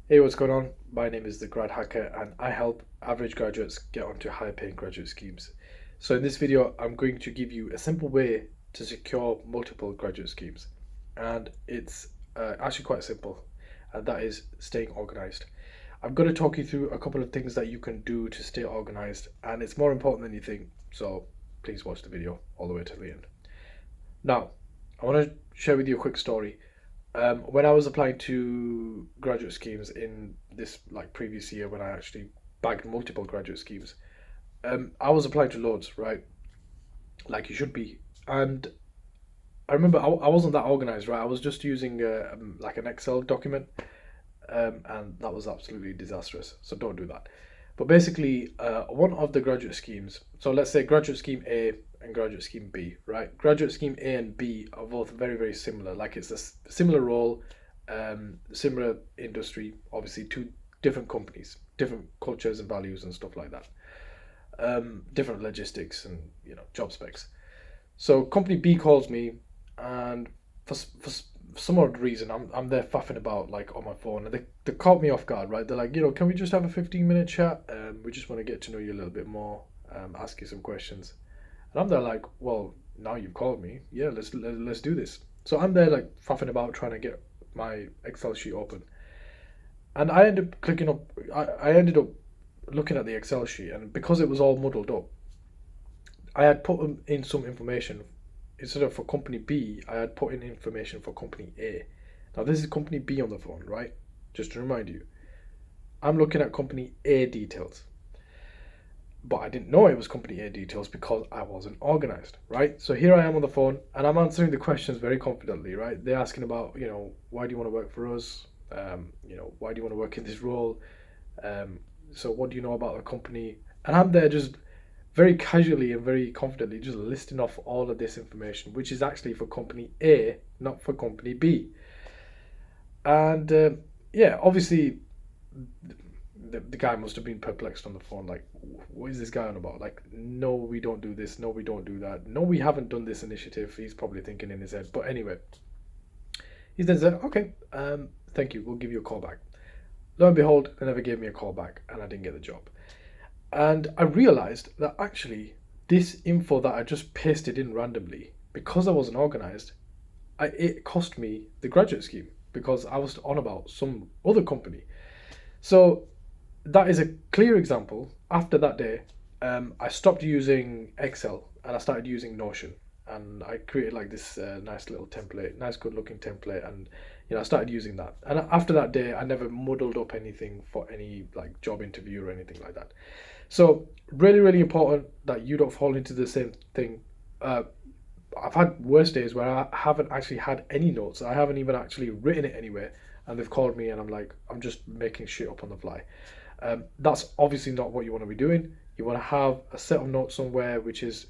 Hey, what's going on? My name is the Grad Hacker, and I help average graduates get onto high paying graduate schemes. So, in this video, I'm going to give you a simple way to secure multiple graduate schemes. And it's actually quite simple, and that is staying organized. I'm going to talk you through a couple of things that you can do to stay organized, and it's more important than you think. So, please watch the video all the way to the end. Now, I want to share with you a quick story. When I was applying to graduate schemes in this previous year, when I actually bagged multiple graduate schemes, I was applying to loads, right? Like you should be. And I remember I wasn't that organized, right? I was just using like an Excel document, and that was absolutely disastrous. So don't do that. But basically, one of the graduate schemes, so let's say graduate scheme A and graduate scheme B, right? Graduate scheme A and B are both very, very similar. Like it's a similar role, similar industry, obviously two different companies, different cultures and values and stuff like that. Different logistics and job specs. So company B calls me, and for some odd reason, I'm there faffing about like on my phone, and they caught me off guard, right? They're like, can we just have a 15-minute chat? We just want to get to know you a little bit more, ask you some questions. And I'm there like, well, now you've called me, yeah, let's do this. So I'm there like faffing about trying to get my Excel sheet open, and I ended up clicking up. I ended up looking at the Excel sheet, and because it was all muddled up, I had put in some information instead of for company B. I had put in information for company A. Now this is company B on the phone, right? Just to remind you, I'm looking at company A details, but I didn't know it was company A details because I wasn't organized, right? So here I am on the phone and I'm answering the questions very confidently, right? They're asking about, why do you want to work for us? Why do you want to work in this role? So what do you know about the company? And I'm there just very casually and very confidently just listing off all of this information, which is actually for company A, not for company B. And yeah, obviously, the guy must have been perplexed on the phone. Like, what is this guy on about? Like, no, we don't do this. No, we don't do that. No, we haven't done this initiative. He's probably thinking in his head. But anyway, he then said, okay, thank you. We'll give you a call back. Lo and behold, they never gave me a call back and I didn't get the job. And I realized that actually this info that I just pasted in randomly, because I wasn't organized, it cost me the graduate scheme because I was on about some other company. So that is a clear example. After that day, I stopped using Excel and I started using Notion. And I created like this nice little template, nice good looking template, and I started using that. And after that day, I never muddled up anything for any like job interview or anything like that. So really, really important that you don't fall into the same thing. Uh, I've had worse days where I haven't actually had any notes. I haven't even actually written it anywhere, and they've called me, and I'm like, I'm just making shit up on the fly. That's obviously not what you want to be doing. You want to have a set of notes somewhere which is,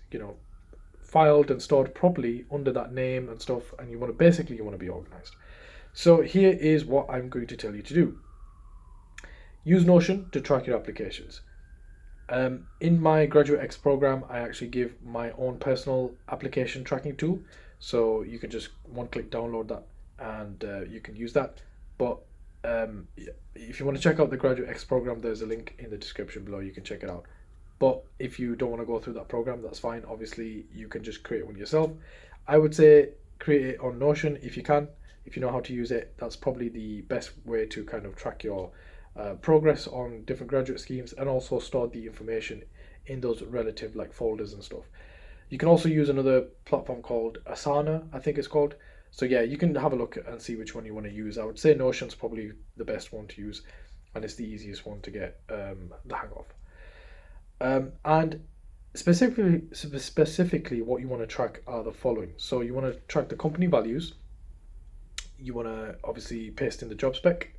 filed and stored properly under that name and stuff, and you want to be organized. So here is what I'm going to tell you to do. Use Notion to track your applications. In my Graduate X program, I actually give my own personal application tracking tool. So you can just one click download that and you can use that. But if you want to check out the Graduate X program, there's a link in the description below. You can check it out. But if you don't want to go through that program, that's fine. Obviously, you can just create one yourself. I would say create it on Notion if you can. If you know how to use it, that's probably the best way to kind of track your progress on different graduate schemes and also store the information in those relative like folders and stuff. You can also use another platform called Asana, I think it's called. So yeah, you can have a look and see which one you want to use. I would say Notion's probably the best one to use, and it's the easiest one to get the hang of. And specifically, what you want to track are the following. So you want to track the company values. You want to obviously paste in the job spec.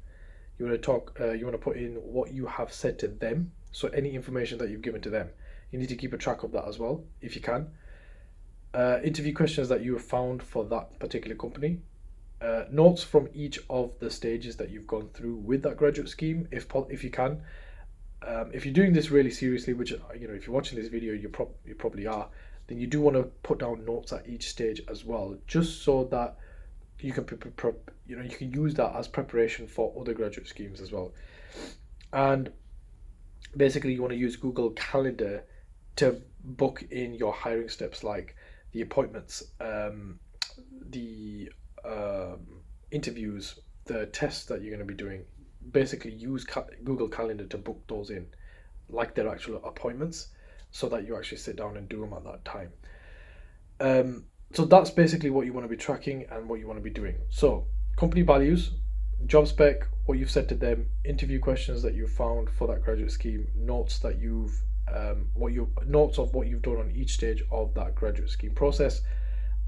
You want to talk. You want to put in what you have said to them. So any information that you've given to them, you need to keep a track of that as well, if you can. Interview questions that you have found for that particular company. Notes from each of the stages that you've gone through with that graduate scheme, if you can. If you're doing this really seriously, which if you're watching this video, you probably are, then you do want to put down notes at each stage as well, just so that you can you can use that as preparation for other graduate schemes as well. And basically, you want to use Google Calendar to book in your hiring steps, like the appointments, the interviews, the tests that you're going to be doing. Basically, use Google Calendar to book those in, like they're actual appointments, so that you actually sit down and do them at that time. So that's basically what you want to be tracking and what you want to be doing. So company values, job spec, what you've said to them, interview questions that you've found for that graduate scheme, notes that you've notes of what you've done on each stage of that graduate scheme process,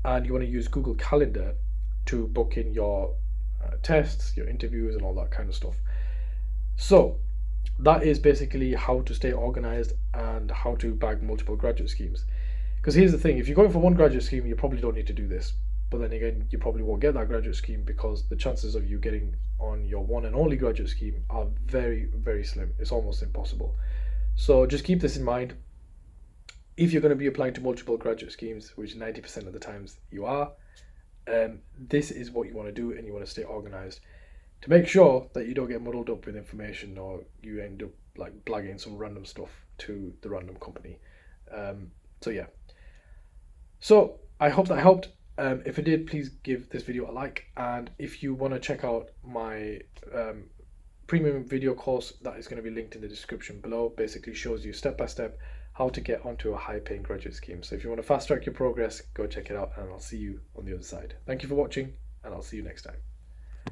and you want to use Google Calendar to book in your tests, your interviews, and all that kind of stuff. So that is basically how to stay organized and how to bag multiple graduate schemes. Because here's the thing, if you're going for one graduate scheme, you probably don't need to do this. But then again, you probably won't get that graduate scheme because the chances of you getting on your one and only graduate scheme are very, very slim. It's almost impossible. So just keep this in mind. If you're going to be applying to multiple graduate schemes, which 90% of the times you are, this is what you want to do, and you want to stay organized to make sure that you don't get muddled up with information or you end up like blagging some random stuff to the random company. So yeah. So I hope that helped. If it did, please give this video a like, and if you want to check out my premium video course, that is going to be linked in the description below. Basically shows you step by step how to get onto a high paying graduate scheme. So if you want to fast track your progress, go check it out, and I'll see you on the other side. Thank you for watching, and I'll see you next time.